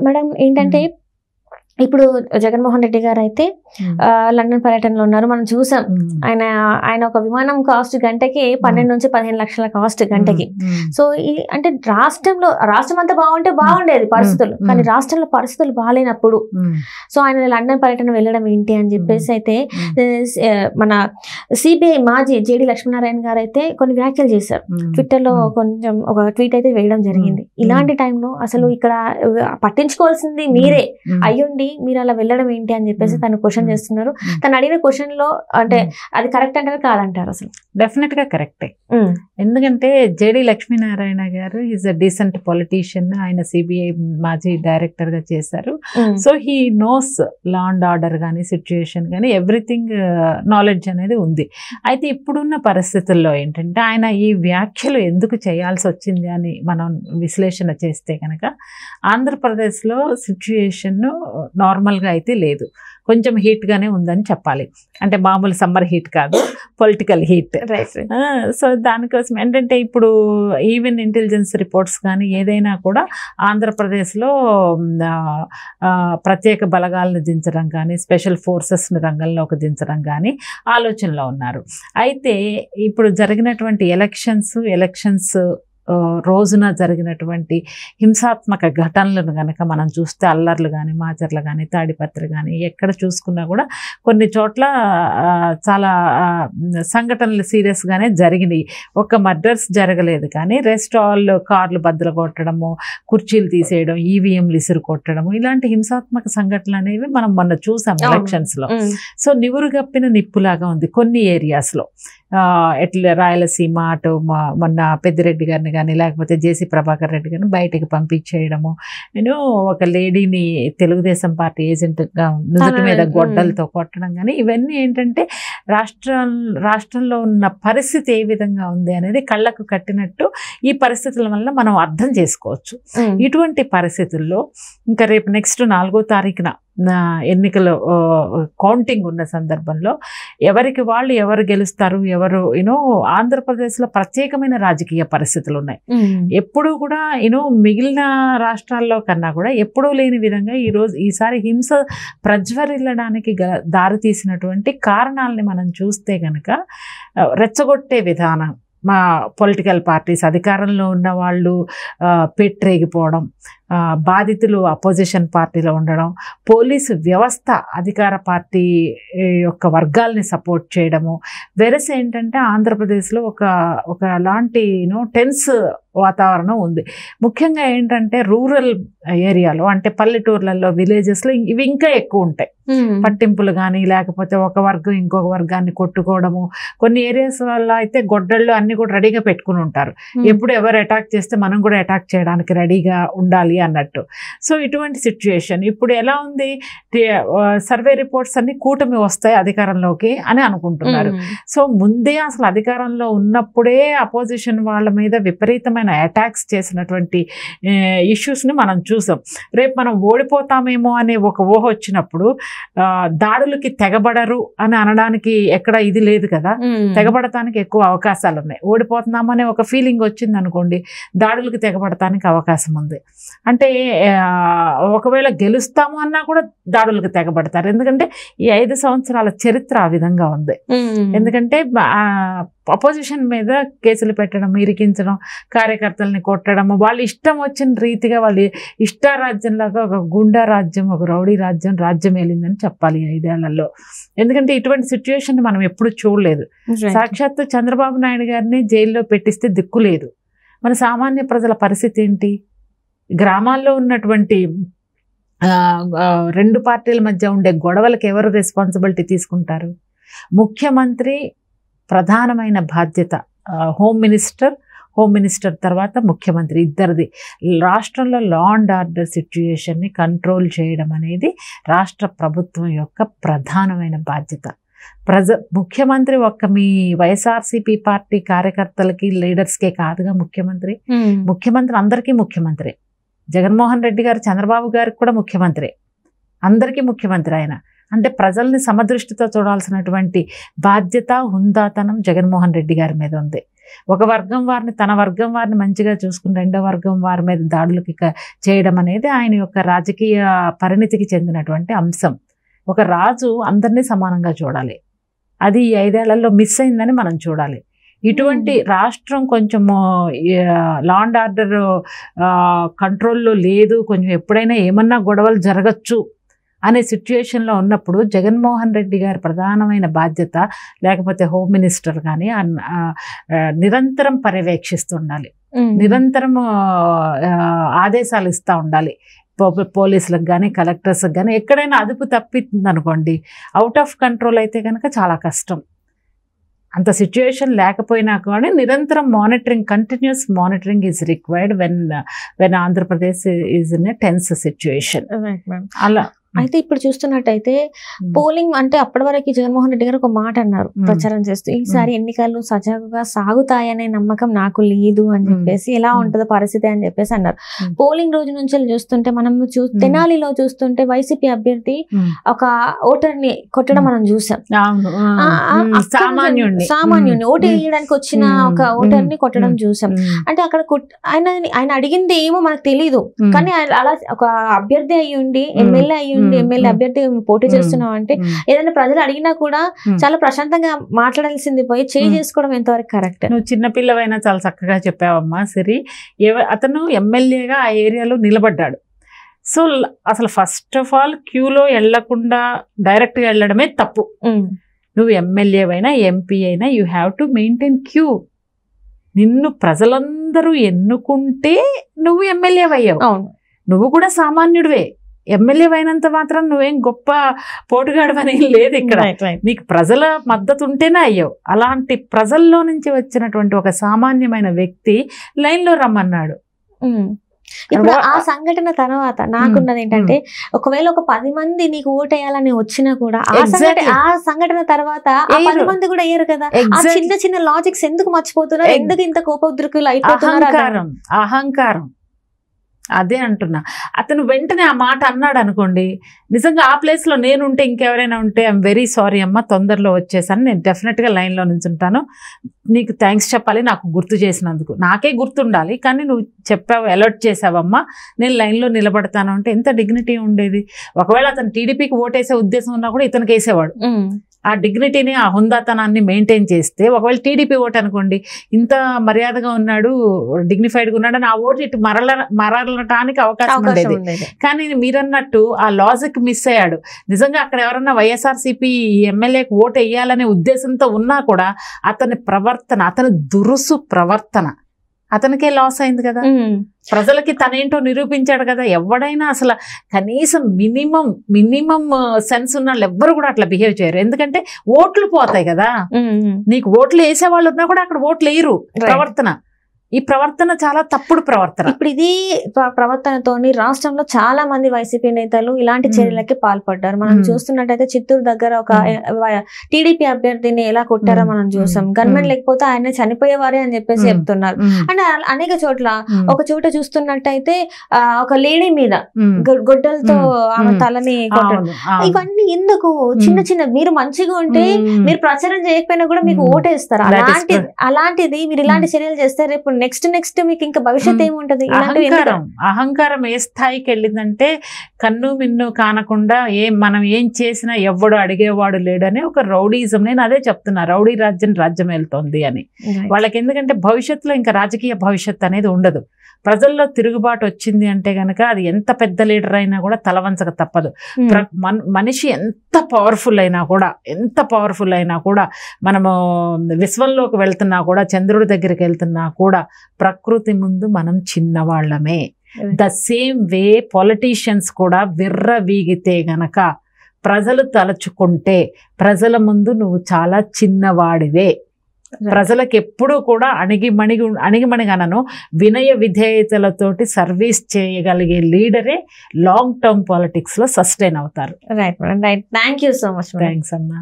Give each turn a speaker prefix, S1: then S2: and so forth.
S1: Madam ఏంటంటే ఇప్పుడు జగన్మోహన్ రెడ్డి గారు అయితే లండన్ పర్యటనలో ఉన్నారు. మనం చూసాం ఆయన ఒక విమానం కాస్ట్ గంటకి 12 నుంచి 15 లక్షల కాస్ట్ గంటకి. సో అంటే రాష్ట్రం అంతా బాగుంటే బాగుండేది పరిస్థితులు, కానీ రాష్ట్రంలో పరిస్థితులు బాగాలేనప్పుడు సో ఆయన లండన్ పర్యటన వెళ్ళడం ఏంటి అని చెప్పేసి అయితే మన సిబిఐ మాజీ జేడి లక్ష్మీనారాయణ గారు అయితే కొన్ని వ్యాఖ్యలు చేశారు. ట్విట్టర్ లో కొంచెం ఒక ట్వీట్ అయితే వేయడం జరిగింది. ఇలాంటి టైంలో అసలు ఇక్కడ పట్టించుకోవాల్సింది మీరే అయ్యుండి మీరు అలా వెళ్ళడం ఏంటి అని చెప్పేసి తను క్వశ్చన్ చేస్తున్నారు. తను అడిగిన క్వశ్చన్ లో అంటే అది కరెక్ట్ అంటారు కాదంటారు? అసలు
S2: డెఫినెట్ గా కరెక్టే. ఎందుకంటే జేడి లక్ష్మీనారాయణ గారు ఈజ్ అ డీసెంట్ పొలిటీషియన్. ఆయన సిబిఐ మాజీ డైరెక్టర్ గా చేశారు. So he knows law and order కానీ సిచ్యుయేషన్ కానీ ఎవ్రీథింగ్ నాలెడ్జ్ అనేది ఉంది. అయితే ఇప్పుడున్న పరిస్థితుల్లో ఏంటంటే ఆయన ఈ వ్యాఖ్యలు ఎందుకు చేయాల్సి వచ్చింది అని మనం విశ్లేషణ చేస్తే కనుక ఆంధ్రప్రదేశ్లో సిచ్యుయేషన్ నార్మల్గా అయితే లేదు, కొంచెం హీట్గానే ఉందని చెప్పాలి. అంటే మామూలు సమ్మర్ హీట్ కాదు, పొలిటికల్ హీట్. సో దానికోసం ఏంటంటే ఇప్పుడు ఈవెన్ ఇంటెలిజెన్స్ రిపోర్ట్స్ కానీ ఏదైనా కూడా ఆంధ్రప్రదేశ్లో ప్రత్యేక బలగాలను దించడం కానీ స్పెషల్ ఫోర్సెస్ని రంగంలోకి దించడం కానీ ఆలోచనలో ఉన్నారు. అయితే ఇప్పుడు జరిగినటువంటి ఎలక్షన్స్ రోజున జరిగినటువంటి హింసాత్మక ఘటనలను కనుక మనం చూస్తే అల్లర్లు కానీ మాచర్లు కానీ తాడిపత్రి కానీ ఎక్కడ చూసుకున్నా కూడా కొన్ని చోట్ల చాలా సంఘటనలు సీరియస్గానే జరిగినాయి. ఒక మర్డర్స్ జరగలేదు కానీ రెస్ట్ ఆల్ కార్లు బద్దలు కొట్టడము, కుర్చీలు తీసేయడం, ఈవీఎంలు ఇసురు కొట్టడము, ఇలాంటి హింసాత్మక సంఘటనలు అనేవి మనం మొన్న చూసాం ఎలక్షన్స్లో. సో నివురుగప్పిన నిప్పులాగా ఉంది కొన్ని ఏరియాస్లో. ఎట్లా రాయలసీమ అటు మొన్న పెద్దిరెడ్డి గారిని కానీ లేకపోతే జేసీ ప్రభాకర్ రెడ్డి గారిని బయటికి పంపించేయడము, నేను ఒక లేడీని తెలుగుదేశం పార్టీ ఏజెంట్గా నుదుటి మీద గొడ్డలతో కొట్టడం కానీ ఇవన్నీ ఏంటంటే రాష్ట్రంలో ఉన్న పరిస్థితి ఏ విధంగా ఉంది అనేది కళ్ళకు కట్టినట్టు ఈ పరిస్థితుల వల్ల మనం అర్థం చేసుకోవచ్చు. ఇటువంటి పరిస్థితుల్లో ఇంకా రేపు నెక్స్ట్ 4వ తారీఖున ఎన్నికలు కౌంటింగ్ ఉన్న సందర్భంలో ఎవరికి వాళ్ళు ఎవరు గెలుస్తారు ఆంధ్రప్రదేశ్లో ప్రత్యేకమైన రాజకీయ పరిస్థితులు ఉన్నాయి. ఎప్పుడూ కూడా మిగిలిన రాష్ట్రాల్లో కన్నా కూడా ఎప్పుడూ లేని విధంగా ఈసారి హింస ప్రజ్వరిల్లడానికి దారి తీసినటువంటి కారణాలని మనం చూస్తే కనుక రెచ్చగొట్టే విధానం, మా పొలిటికల్ పార్టీస్ అధికారంలో ఉన్న వాళ్ళు పెట్టరేగిపోవడం, బాధితులు అపోజిషన్ పార్టీలో ఉండడం, పోలీసు వ్యవస్థ అధికార పార్టీ యొక్క వర్గాల్ని సపోర్ట్ చేయడము. వెరస్ ఏంటంటే ఆంధ్రప్రదేశ్లో ఒక లాంటి టెన్స్ వాతావరణం ఉంది. ముఖ్యంగా ఏంటంటే రూరల్ ఏరియాలో అంటే పల్లెటూర్లలో విలేజెస్లో ఇవి ఇంకా ఎక్కువ ఉంటాయి. పట్టింపులు కానీ లేకపోతే ఒక వర్గం ఇంకొక వర్గాన్ని కొట్టుకోవడము. కొన్ని ఏరియాస్ వల్ల అయితే గొడ్డళ్ళు అన్ని కూడా రెడీగా పెట్టుకుని ఉంటారు. ఎప్పుడు ఎవరు అటాక్ చేస్తే మనం కూడా అటాక్ చేయడానికి రెడీగా ఉండాలి అన్నట్టు. సో ఇటువంటి సిచ్యుయేషన్ ఇప్పుడు ఎలా ఉంది, సర్వే రిపోర్ట్స్ అన్ని కూటమి వస్తాయి అధికారంలోకి అని అనుకుంటున్నారు. సో ముందే అసలు అధికారంలో ఉన్నప్పుడే అపోజిషన్ వాళ్ళ మీద విపరీతమైన అటాక్స్ చేసినటువంటి ఇష్యూస్ని మనం చూసాం. రేపు మనం ఓడిపోతామేమో అనే ఒక ఊహ వచ్చినప్పుడు దాడులకి తెగబడరు అని అనడానికి ఎక్కడ ఇది లేదు కదా, తెగబడటానికి ఎక్కువ అవకాశాలు ఉన్నాయి. ఓడిపోతున్నామనే ఒక ఫీలింగ్ వచ్చింది అనుకోండి, దాడులకి తెగబడటానికి అవకాశం ఉంది. అంటే ఒకవేళ గెలుస్తాము అన్నా కూడా దాడులకు తెగబడతారు. ఎందుకంటే ఈ 5 సంవత్సరాల చరిత్ర ఆ విధంగా ఉంది. ఎందుకంటే అపోజిషన్ మీద కేసులు పెట్టడం, ఇరికించడం, కార్యకర్తల్ని కొట్టడం, వాళ్ళు ఇష్టం వచ్చిన రీతిగా వాళ్ళు ఇష్టారాజ్యంలాగా ఒక గుండా రాజ్యం, ఒక రౌడీ రాజ్యం వెళ్ళిందని చెప్పాలి 5 ఏళ్లలో. ఎందుకంటే ఇటువంటి సిచ్యువేషన్ మనం ఎప్పుడు చూడలేదు. సాక్షాత్తు చంద్రబాబు నాయుడు గారిని జైల్లో పెట్టిస్తే దిక్కు లేదు. మన సామాన్య ప్రజల పరిస్థితి ఏంటి? గ్రామాల్లో ఉన్నటువంటి 2 పార్టీల మధ్య ఉండే గొడవలకు ఎవరు రెస్పాన్సిబిలిటీ తీసుకుంటారు? ముఖ్యమంత్రి ప్రధానమైన బాధ్యత, హోమ్ మినిస్టర్ తర్వాత ముఖ్యమంత్రి ఇద్దరిది. రాష్ట్రంలో లా అండ్ ఆర్డర్ సిచ్యుయేషన్ని కంట్రోల్ చేయడం అనేది రాష్ట్ర ప్రభుత్వం యొక్క ప్రధానమైన బాధ్యత. ముఖ్యమంత్రి మీ వైఎస్ఆర్సీపీ పార్టీ కార్యకర్తలకి లీడర్స్కే కాదుగా ముఖ్యమంత్రి అందరికీ ముఖ్యమంత్రి. జగన్మోహన్ రెడ్డి గారు చంద్రబాబు గారికి కూడా ముఖ్యమంత్రి, అందరికీ ముఖ్యమంత్రి ఆయన. అంటే ప్రజల్ని సమదృష్టితో చూడాల్సినటువంటి బాధ్యత, హుందాతనం జగన్మోహన్ రెడ్డి గారి మీద ఉంది. ఒక వర్గం వారిని, తన వర్గం వారిని మంచిగా చూసుకుని రెండో వర్గం వారి మీద దాడులకి చేయడం అనేది ఆయన యొక్క రాజకీయ పరిణితికి చెందినటువంటి అంశం. ఒక రాజు అందరినీ సమానంగా చూడాలి, అది ఈ 5 ఏళ్లలో మిస్ అయిందని మనం చూడాలి. ఇటువంటి రాష్ట్రం కొంచెము లా అండ్ ఆర్డర్ కంట్రోల్లో లేదు, కొంచెం ఎప్పుడైనా ఏమన్నా గొడవలు జరగచ్చు అనే సిచ్యుయేషన్లో ఉన్నప్పుడు జగన్మోహన్ రెడ్డి గారి ప్రధానమైన బాధ్యత, లేకపోతే హోమ్ మినిస్టర్ కానీ నిరంతరం పర్యవేక్షిస్తుండాలి, నిరంతరం ఆదేశాలు ఇస్తూ ఉండాలి. పోలీసులకు కానీ కలెక్టర్స్కి కానీ ఎక్కడైనా అదుపు తప్పింది అనుకోండి, అవుట్ ఆఫ్ కంట్రోల్ అయితే కనుక చాలా కష్టం. అంత సిచ్యుయేషన్ లేకపోయినా కానీ నిరంతరం monitoring, continuous monitoring is required when Andhra Pradesh is in a tense situation. అలా
S1: అయితే ఇప్పుడు చూస్తున్నట్టయితే పోలింగ్ అంటే అప్పటి వరకు జగన్మోహన్ రెడ్డి గారు ఒక మాట అన్నారు ప్రచారం చేస్తూ, ఈసారి ఎన్నికలు సజావుగా సాగుతాయనే నమ్మకం నాకు లేదు అని చెప్పేసి, ఎలా ఉంటుందో పరిస్థితి అని చెప్పేసి అన్నారు. పోలింగ్ రోజు నుంచి చూస్తుంటే మనం తెనాలిలో చూస్తుంటే వైసీపీ అభ్యర్థి ఒక ఓటర్ ని కొట్టడం మనం చూసాం. సామాన్యుడిని ఓటు వేయడానికి వచ్చిన ఒక ఓటర్ ని కొట్టడం చూసాం. అంటే అక్కడ ఆయన అడిగింది ఏమో మనకు తెలీదు, కానీ అలా ఒక అభ్యర్థి అయ్యి ఉండి, ఎమ్మెల్యే అయ్యి ఎమ్మెల్యే అభ్యర్థి పోటీ చేస్తున్నావు అంటే ఏదైనా ప్రజలు అడిగినా కూడా చాలా ప్రశాంతంగా మాట్లాడాల్సింది పోయి చేసుకోవడం ఎంతవరకు కరెక్ట్?
S2: నువ్వు చిన్నపిల్లవైనా చాలా చక్కగా చెప్పావమ్మా సిరి. అతను ఎమ్మెల్యేగా ఆ ఏరియాలో నిలబడ్డాడు. సో అసలు ఫస్ట్ ఆఫ్ ఆల్ క్యూలో వెళ్లకుండా డైరెక్ట్గా వెళ్ళడమే తప్పు. నువ్వు ఎమ్మెల్యే అయినా ఎంపీ అయినా you have to maintain queue. నిన్ను ప్రజలందరూ ఎన్నుకుంటే నువ్వు ఎమ్మెల్యే అయ్యావు. నువ్వు కూడా సామాన్యుడివే. ఎమ్మెల్యే అయినంత మాత్రం నువ్వేం గొప్ప పోటుగాడవని లేదు ఇక్కడ. నీకు ప్రజల మద్దతు ఉంటేనే అయ్యావు. అలాంటి ప్రజల్లో నుంచి వచ్చినటువంటి ఒక సామాన్యమైన వ్యక్తి లైన్లో రమ్మన్నాడు.
S1: ఇప్పుడు ఆ సంఘటన తర్వాత నాకున్నది ఏంటంటే, ఒకవేళ ఒక 10 మంది నీకు ఓటేయాలని వచ్చినా కూడా ఆ సంఘటన తర్వాత ఆ 10 మంది కూడా అయ్యారు కదా. ఆ చిన్న చిన్న లాజిక్స్ ఎందుకు మర్చిపోతున్నారు? ఎందుకు ఇంత కోపోద్రికులు అయిపోతున్నారు?
S2: అహంకారం. అదే అంటున్నా. అతను వెంటనే ఆ మాట అన్నాడు అనుకోండి, నిజంగా ఆ ప్లేస్లో నేనుంటే, ఇంకెవరైనా ఉంటే ఐఎమ్ వెరీ సారీ అమ్మ, తొందరలో వచ్చేసాను, నేను డెఫినెట్గా లైన్లో నుంచుంటాను, నీకు థ్యాంక్స్ చెప్పాలి, నాకు గుర్తు చేసినందుకు. నాకే గుర్తుండాలి, కానీ నువ్వు చెప్పావు, అలర్ట్ చేసావమ్మా, నేను లైన్లో నిలబడతాను అంటే ఎంత డిగ్నిటీ ఉండేది. ఒకవేళ అతను టీడీపీకి ఓటేసే ఉద్దేశం ఉన్నా కూడా ఇతనికి వేసేవాడు. ఆ డిగ్నిటీని, ఆ హుందాతనాన్ని మెయింటైన్ చేస్తే, ఒకవేళ టీడీపీ ఓటు అనుకోండి, ఇంత మర్యాదగా ఉన్నాడు, డిగ్నిఫైడ్గా ఉన్నాడు అని ఆ ఓటు ఇటు మరలటానికి అవకాశం ఉండేది. కానీ మీరన్నట్టు ఆ లాజిక్ మిస్ అయ్యాడు. నిజంగా అక్కడ ఎవరన్నా వైఎస్ఆర్సీపీ ఎమ్మెల్యేకి ఓటు వేయాలనే ఉద్దేశంతో ఉన్నా కూడా అతని ప్రవర్తన, అతని దురుసు ప్రవర్తన అతనికే లాస్ అయింది కదా. ప్రజలకి తనేంటో నిరూపించాడు కదా. ఎవడైనా అసలు కనీసం మినిమం సెన్స్ ఉన్న వాళ్ళు ఎవ్వరు కూడా అట్లా బిహేవ్ చేయరు. ఎందుకంటే ఓట్లు పోతాయి కదా. నీకు ఓట్లు వేసేవాళ్ళు ఉన్నా కూడా అక్కడ ఓట్లు వేయరు. ప్రవర్తన, ఈ ప్రవర్తన చాలా తప్పుడు ప్రవర్తన.
S1: ఇప్పుడు ఇది ప్రవర్తనతో రాష్ట్రంలో చాలా మంది వైసీపీ నేతలు ఇలాంటి చర్యలకి పాల్పడ్డారు. మనం చూస్తున్నట్టయితే చిత్తూరు దగ్గర ఒక టీడీపీ అభ్యర్థిని ఎలా కొట్టారో మనం చూసాం. గన్మెన్ లేకపోతే ఆయన చనిపోయేవారే అని చెప్పేసి చెప్తున్నారు. అంటే అనేక చోట్ల, ఒక చోట చూస్తున్నట్టయితే ఒక లేడీ మీద గొడ్డలతో ఆమె తలని కొట్టడం. ఇవన్నీ ఎందుకు? చిన్న చిన్న, మీరు మంచిగా ఉంటే మీరు ప్రచారం చేయకపోయినా కూడా మీకు ఓటేస్తారు. అలాంటిది మీరు ఇలాంటి చర్యలు చేస్తే రేపు నెక్స్ట్ మీకు ఇంకా భవిష్యత్ ఏముంటది?
S2: అహంకారం ఏ స్థాయికి వెళ్ళిందంటే, కన్ను మిన్ను కానకుండా మనం ఏం చేసినా ఎవ్వడు అడిగేవాడు లేడని ఒక రౌడీజం. నేను అదే చెప్తున్నా, రౌడీ రాజ్యం వెళ్తోంది అని. వాళ్ళకి ఎందుకంటే భవిష్యత్తులో ఇంకా రాజకీయ భవిష్యత్తు అనేది ఉండదు. ప్రజల్లో తిరుగుబాటు వచ్చింది అంటే కనుక అది ఎంత పెద్ద లీడర్ అయినా కూడా తలవంచక తప్పదు. మనిషి ఎంత పవర్ఫుల్ అయినా కూడా మనము విశ్వంలోకి వెళ్తున్నా కూడా, చంద్రుడి దగ్గరికి వెళ్తున్నా కూడా ప్రకృతి ముందు మనం చిన్నవాళ్లమే. ద సేమ్ వే పొలిటీషియన్స్ కూడా విర్రవీగితే గనక, ప్రజలు తలుచుకుంటే, ప్రజల ముందు నువ్వు చాలా చిన్నవాడివే. ప్రజలకు ఎప్పుడూ కూడా అణిగిమణిగనను వినయ విధేయతలతోటి సర్వీస్ చేయగలిగే లీడరే లాంగ్ టర్మ్ పాలిటిక్స్ లో సస్టైన్ అవుతారు.
S1: Right thank you so much.
S2: Thanks అమ్మా.